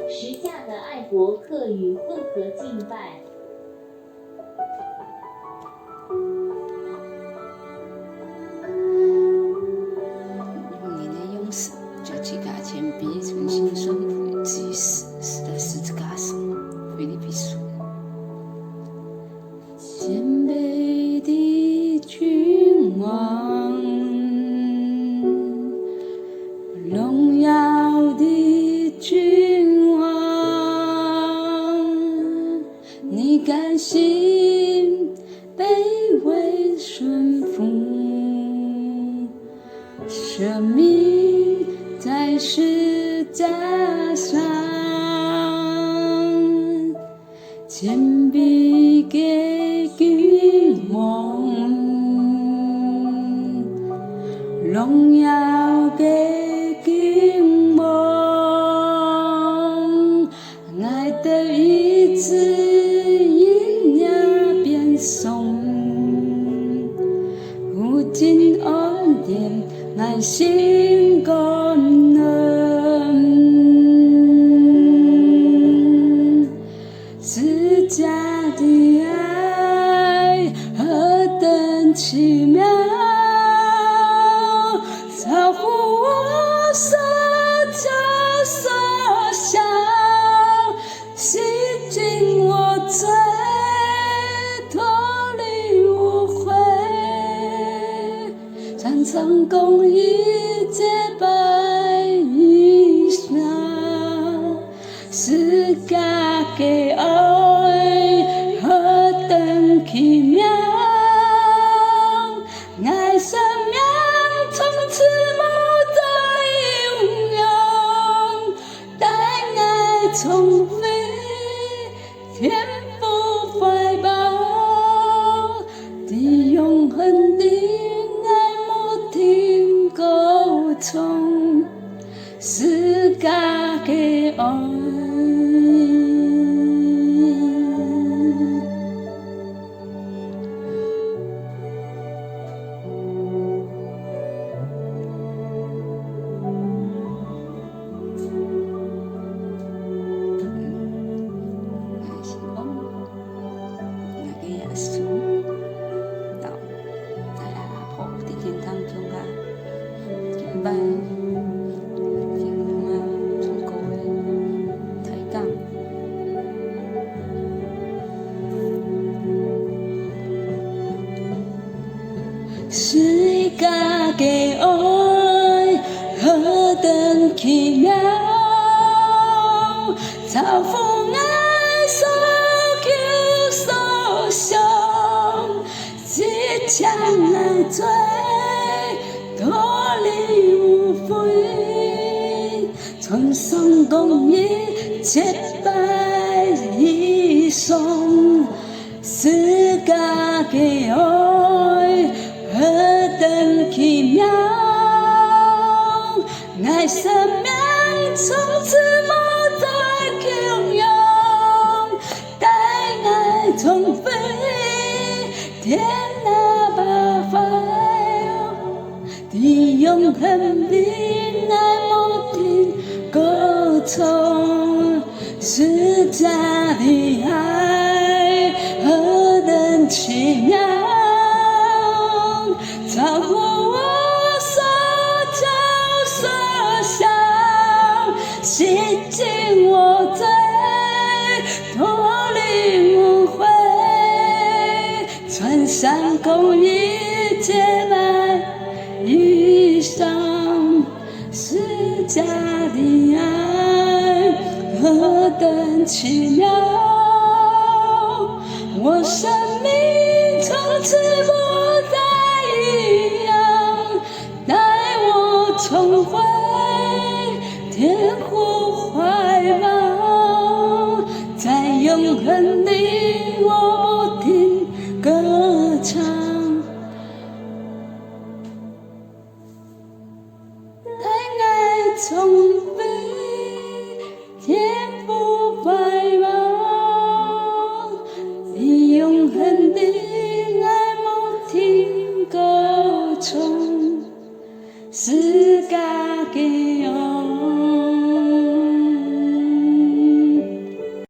时下的爱国客语混合敬拜。用你的勇士，将其加谦卑，存心顺服，至于死，死在十字架上。腓立比书。谦卑的君王，荣耀的君王，你甘心卑微顺服，舍命在十字架上，谦卑给君王，荣耀给君王，爱的意志因呀变松，无尽恩典爱心感恩，十架的爱何等奇妙，超乎我所求所想，洗净我罪，脱离污秽，常常公义洁白衣裳，十架给爱何等奇妙，爱生命从此不再拥有，但爱重飞天父怀抱的永恒的爱莫停高冲，十架给爱。十架给爱何等奇妙，超乎爱所求所想，即将爱罪脱离污秽，穿上公义洁白衣裳，十架给爱何等奇妙，爱生命从此不再拥有，但爱重飞天哪八方的永恒的爱莫停高冲，十架的爱何等奇妙，超乎我所求所想，洗净我罪，脱离污秽，穿上公义洁白衣裳，十架的爱何等奇妙，我生命从此不再一样，带我重回